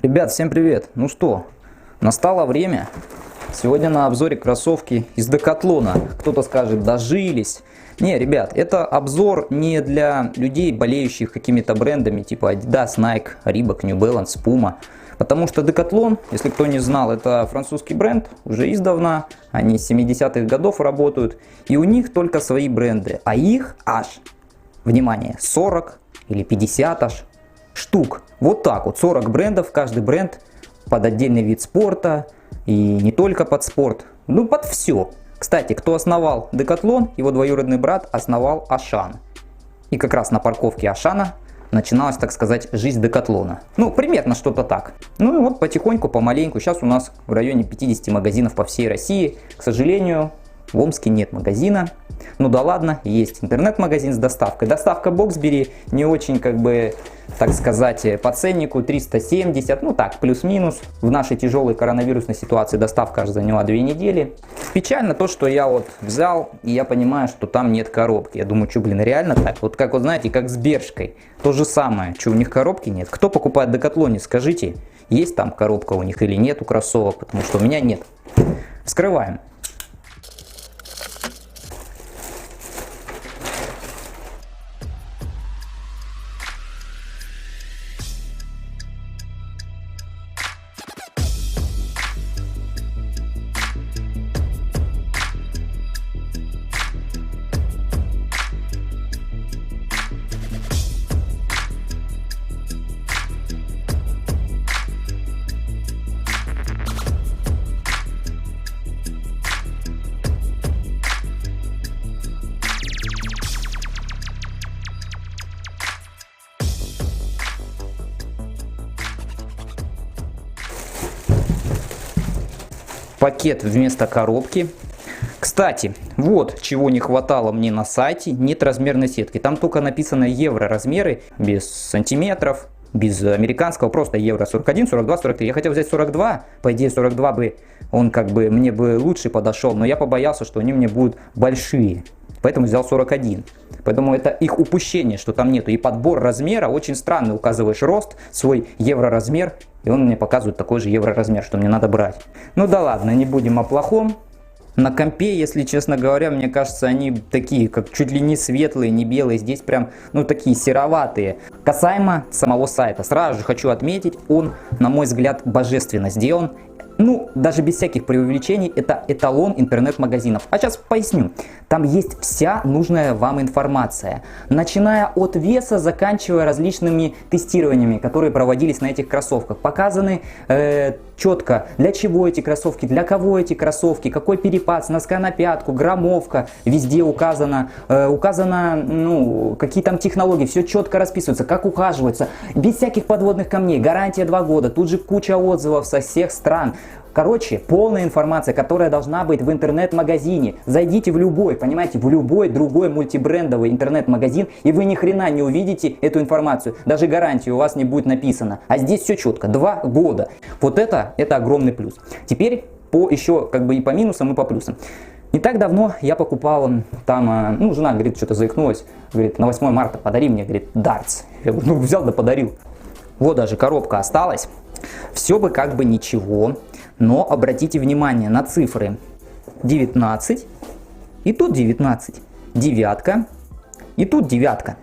Ребят, всем привет! Ну что, настало время. Сегодня на обзоре кроссовки из Декатлона. Кто-то скажет, дожились. Не, ребят, это обзор не для людей, болеющих какими-то брендами типа Adidas, Nike, Reebok, New Balance, Puma. Потому что Decathlon, если кто не знал, это французский бренд, уже издавна. Они с 70-х годов работают. И у них только свои бренды. А их аж, внимание, 40 или 50 аж штук. Вот так вот, 40 брендов, каждый бренд под отдельный вид спорта. И не только под спорт, ну под все. Кстати, кто основал Decathlon, его двоюродный брат основал Ашан. И как раз на парковке Ашана начиналась, так сказать, жизнь Декатлона. Ну, примерно что-то так. Ну и вот потихоньку, помаленьку. Сейчас у нас в районе 50 магазинов по всей России. К сожалению, в Омске нет магазина. Ну да ладно, есть интернет-магазин с доставкой. Доставка Боксбери не очень, как бы, так сказать, по ценнику 370, ну так, плюс-минус. В нашей тяжелой коронавирусной ситуации доставка аж заняла 2 недели. Печально то, что я вот взял, и я понимаю, что там нет коробки. Я думаю, что, блин, реально так? Вот как, вот знаете, как с Бершкой. То же самое. Что, у них коробки нет? Кто покупает в Декатлоне, скажите, есть там коробка у них или нет у кроссовок? Потому что у меня нет. Вскрываем. Пакет вместо коробки. Кстати, вот чего не хватало мне на сайте, нет размерной сетки. Там только написано евро размеры, без сантиметров, без американского, просто евро 41, 42, 43. Я хотел взять 42, по идее 42 бы, он как бы мне бы лучше подошел, но я побоялся, что они мне будут большие. Поэтому взял 41. Поэтому это их упущение, что там нету. И подбор размера очень странный. Указываешь рост, свой евроразмер, и он мне показывает такой же евроразмер, что мне надо брать. Ну да ладно, не будем о плохом. На компе, если честно говоря, мне кажется, они такие, как чуть ли не светлые, не белые. Здесь прям, ну, такие сероватые. Касаемо самого сайта, сразу же хочу отметить, он, на мой взгляд, божественно сделан. Ну, даже без всяких преувеличений, это эталон интернет-магазинов. А сейчас поясню. Там есть вся нужная вам информация. Начиная от веса, заканчивая различными тестированиями, которые проводились на этих кроссовках. Показаны четко, для чего эти кроссовки, для кого эти кроссовки, какой перепад с носка на пятку, граммовка. Везде указано, ну, какие там технологии. Все четко расписывается, как ухаживается. Без всяких подводных камней. Гарантия 2 года. Тут же куча отзывов со всех стран. Короче, полная информация, которая должна быть в интернет-магазине. Зайдите в любой, понимаете, в любой другой мультибрендовый интернет-магазин, и вы ни хрена не увидите эту информацию. Даже гарантии у вас не будет написано. А здесь все четко, 2 года. Вот это огромный плюс. Теперь по еще как бы и по минусам, и по плюсам. Не так давно я покупал там, ну, жена, говорит, что-то заикнулась, говорит, на 8 марта подари мне, говорит, дартс. Я говорю, ну, взял да подарил. Вот даже коробка осталась. Все бы как бы ничего. Но обратите внимание на цифры 19, и тут 19, девятка, и тут девятка.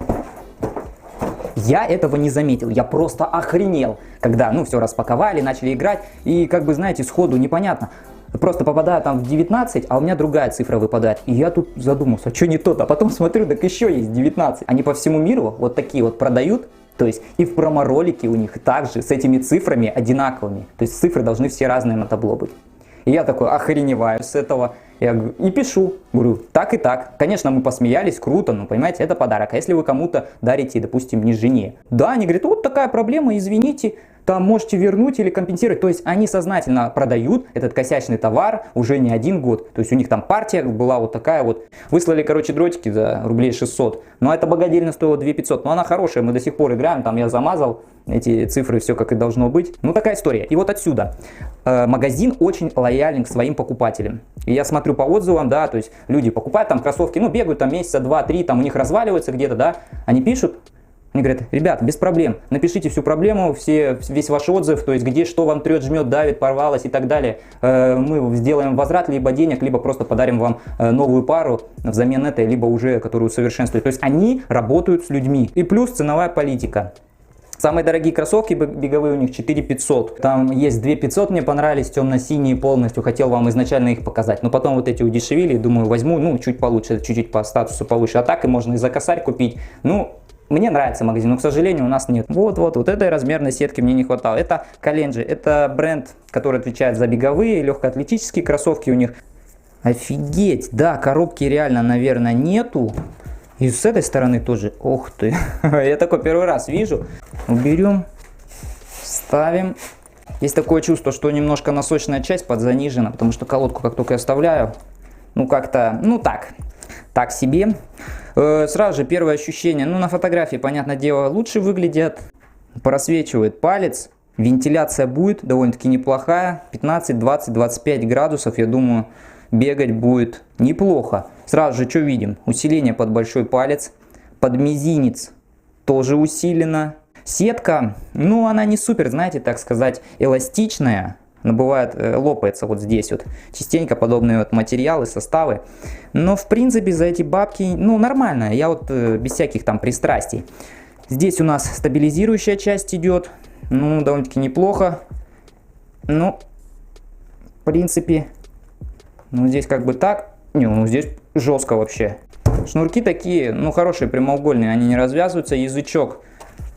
Я этого не заметил, я просто охренел, когда, ну, все распаковали, начали играть, и, как бы, знаете, сходу непонятно. Просто попадаю там в 19, а у меня другая цифра выпадает. И я тут задумался, что не тот, а потом смотрю, так еще есть 19. Они по всему миру вот такие вот продают. То есть и в промо-ролике у них также с этими цифрами одинаковыми. То есть цифры должны все разные на табло быть. И я такой охреневаю с этого. Я и пишу, говорю, так и так. Конечно, мы посмеялись, круто, но понимаете, это подарок. А если вы кому-то дарите, допустим, не жене? Да, они говорят, вот такая проблема, извините, там можете вернуть или компенсировать. То есть они сознательно продают этот косячный товар уже не 1 год. То есть у них там партия была вот такая вот. Выслали, короче, дротики за рублей 600. Но это богадельно стоило 2500. Но она хорошая, мы до сих пор играем. Там я замазал эти цифры, все как и должно быть. Ну такая история. И вот отсюда. Магазин очень лоялен к своим покупателям. И я смотрю по отзывам, да, то есть люди покупают там кроссовки, ну бегают там месяца, 2-3, там у них разваливаются где-то, да. Они пишут, Они говорят, ребят, без проблем, напишите всю проблему, весь ваш отзыв, то есть где что вам трет, жмет, давит, порвалось и так далее. Мы сделаем возврат либо денег, либо просто подарим вам новую пару взамен этой, либо уже которую усовершенствуют. То есть они работают с людьми. И плюс ценовая политика. Самые дорогие кроссовки беговые у них 4500. Там есть 2500, мне понравились, темно-синие полностью. Хотел вам изначально их показать. Но потом вот эти удешевили. Думаю, возьму, ну, чуть получше, чуть-чуть по статусу повыше. А так и можно и за косарь купить. Ну, мне нравится магазин, но, к сожалению, у нас нет. Вот этой размерной сетки мне не хватало. Это Kalenji, это бренд, который отвечает за беговые, легкоатлетические кроссовки у них. Офигеть, да, коробки реально, наверное, нету. И с этой стороны тоже. Ух ты. Я такой первый раз вижу. Уберем. Ставим. Есть такое чувство, что немножко носочная часть подзанижена, потому что колодку как только я вставляю, ну как-то, ну так себе. Сразу же первое ощущение. Ну на фотографии, понятное дело, лучше выглядят. Просвечивает палец. Вентиляция будет довольно-таки неплохая. 15, 20, 25 градусов, я думаю, бегать будет неплохо. Сразу же что видим? Усиление под большой палец, под мизинец тоже усилено. Сетка, ну она не супер, знаете, так сказать, эластичная. Она бывает лопается вот здесь вот. Частенько подобные вот материалы, составы. Но в принципе за эти бабки, ну нормально. Я вот без всяких там пристрастий. Здесь у нас стабилизирующая часть идет. Ну довольно-таки неплохо. Ну в принципе... Ну, здесь как бы так. Не, ну, здесь жестко вообще. Шнурки такие, ну, хорошие, прямоугольные. Они не развязываются. Язычок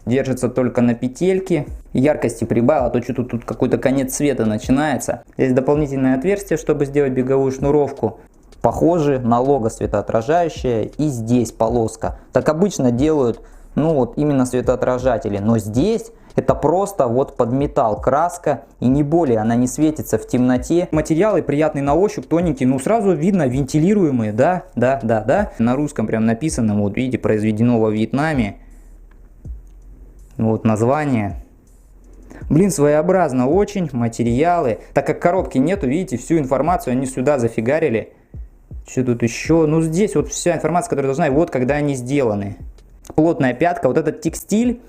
держится только на петельке. Яркости прибавил, а то что-то тут какой-то конец света начинается. Здесь дополнительное отверстие, чтобы сделать беговую шнуровку. Похоже на лого светоотражающее. И здесь полоска. Так обычно делают, ну, вот именно светоотражатели. Но здесь... Это просто вот под металл краска и не более, она не светится в темноте. Материалы приятные на ощупь, тоненькие, ну сразу видно вентилируемые, да. На русском прям написано, вот видите, произведено во Вьетнаме. Вот название. Блин, своеобразно очень, материалы. Так как коробки нету, видите, всю информацию они сюда зафигарили. Что тут еще? Ну здесь вот вся информация, которая должна, и вот когда они сделаны. Плотная пятка, вот этот текстиль.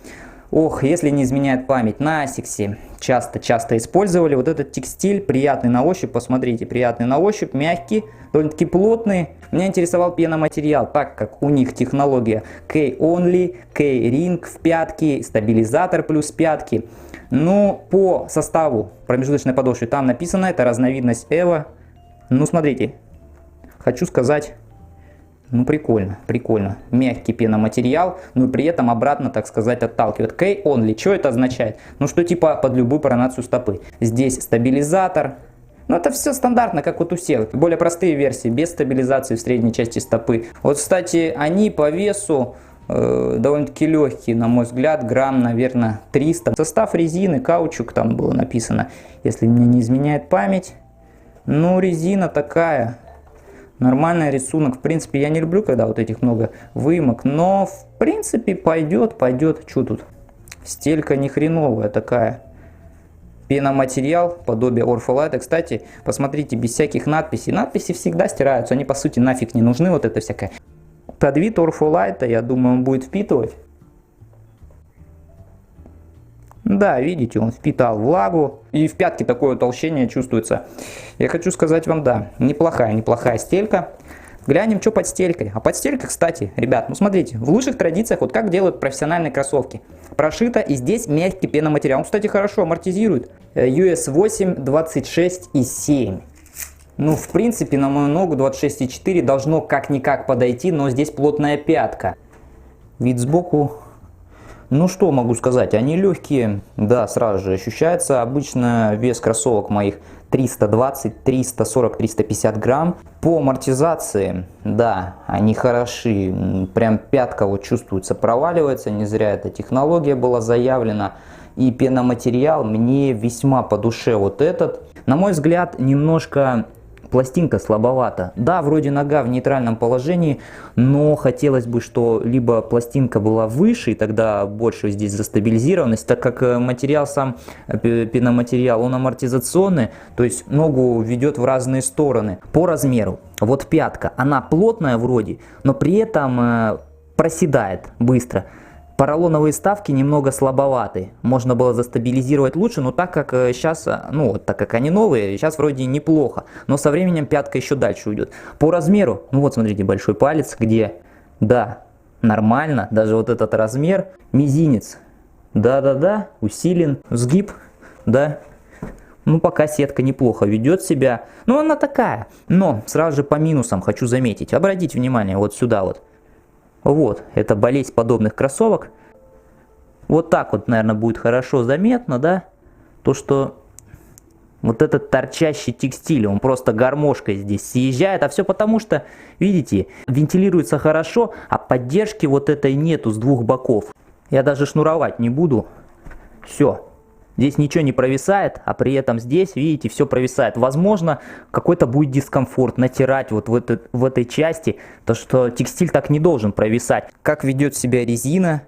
Ох, если не изменяет память, на Асиксе часто использовали. Вот этот текстиль, приятный на ощупь, посмотрите, приятный на ощупь, мягкий, довольно-таки плотный. Меня интересовал пеноматериал, так как у них технология K-Only, K-Ring в пятке, стабилизатор плюс пятки. Ну, по составу промежуточной подошвы там написано, это разновидность EVO. Ну, смотрите, хочу сказать... Ну, прикольно. Мягкий пеноматериал, но при этом обратно, так сказать, отталкивает. K-Only, что это означает? Ну, что типа под любую пронацию стопы. Здесь стабилизатор. Ну, это все стандартно, как вот у всех. Более простые версии, без стабилизации в средней части стопы. Вот, кстати, они по весу довольно-таки легкие, на мой взгляд, грамм, наверное, 300. Состав резины, каучук там было написано, если мне не изменяет память. Ну, резина такая... Нормальный рисунок. В принципе, я не люблю, когда вот этих много выемок, но в принципе пойдет. Что тут? Стелька не хреновая такая. Пеноматериал, подобие Orpholite. Кстати, посмотрите, без всяких надписей. Надписи всегда стираются, они по сути нафиг не нужны, вот это всякое. Под вид Orpholite, я думаю, он будет впитывать. Да, видите, он впитал влагу. И в пятке такое утолщение чувствуется. Я хочу сказать вам, да, неплохая стелька. Глянем, что под стелькой. А под стелькой, кстати, ребят, ну смотрите, в лучших традициях, вот как делают профессиональные кроссовки. Прошито, и здесь мягкий пеноматериал. Он, кстати, хорошо амортизирует. US 8 26,7. Ну, в принципе, на мою ногу 26,4 должно как-никак подойти, но здесь плотная пятка. Вид сбоку... Ну что могу сказать, они легкие, да, сразу же ощущается. Обычно вес кроссовок моих 320, 340, 350 грамм. По амортизации, да, они хороши. Прям пятка вот чувствуется, проваливается, не зря эта технология была заявлена. И пеноматериал мне весьма по душе вот этот. На мой взгляд, немножко... Пластинка слабовата. Да, вроде нога в нейтральном положении, но хотелось бы, что либо пластинка была выше, и тогда больше здесь застабилизированность, так как материал сам, пеноматериал, он амортизационный, то есть ногу ведет в разные стороны. По размеру, вот пятка, она плотная вроде, но при этом проседает быстро. Поролоновые вставки немного слабоваты. Можно было застабилизировать лучше, но так как сейчас, ну вот так как они новые, сейчас вроде неплохо. Но со временем пятка еще дальше уйдет. По размеру, ну вот смотрите, большой палец, где, да, нормально, даже вот этот размер. Мизинец, да-да-да, усилен. Сгиб, да. Ну пока сетка неплохо ведет себя. Ну она такая. Но сразу же по минусам хочу заметить. Обратите внимание вот сюда вот. Вот, это болезнь подобных кроссовок. Вот так вот, наверное, будет хорошо заметно, да? То, что вот этот торчащий текстиль, он просто гармошкой здесь съезжает. А все потому, что, видите, вентилируется хорошо, а поддержки вот этой нету с двух боков. Я даже шнуровать не буду. Все. Здесь ничего не провисает, а при этом здесь, видите, все провисает. Возможно, какой-то будет дискомфорт натирать вот в этой части, то что текстиль так не должен провисать. Как ведет себя резина,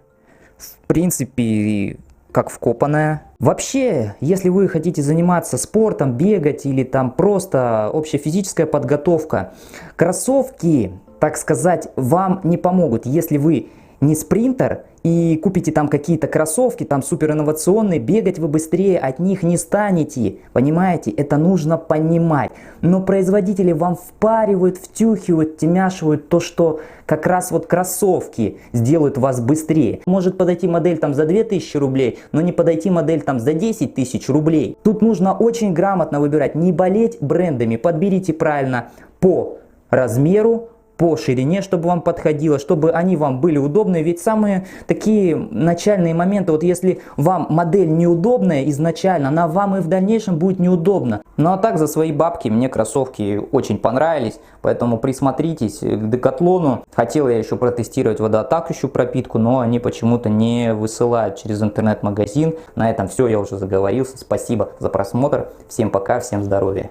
в принципе, как вкопанная. Вообще, если вы хотите заниматься спортом, бегать или там просто общая физическая подготовка, кроссовки, так сказать, вам не помогут, если вы не спринтер и купите там какие-то кроссовки, там супер инновационные, бегать вы быстрее от них не станете, понимаете, это нужно понимать. Но производители вам впаривают, втюхивают, темяшивают то, что как раз вот кроссовки сделают вас быстрее. Может подойти модель там за 2000 рублей, но не подойти модель там за 10 тысяч рублей. Тут нужно очень грамотно выбирать, не болеть брендами, подберите правильно по размеру, по ширине, чтобы вам подходило, чтобы они вам были удобны. Ведь самые такие начальные моменты, вот если вам модель неудобная изначально, она вам и в дальнейшем будет неудобна. Ну а так за свои бабки мне кроссовки очень понравились, поэтому присмотритесь к Декатлону. Хотел я еще протестировать водоотталкивающую пропитку, но они почему-то не высылают через интернет-магазин. На этом все, я уже заговорился. Спасибо за просмотр. Всем пока, всем здоровья.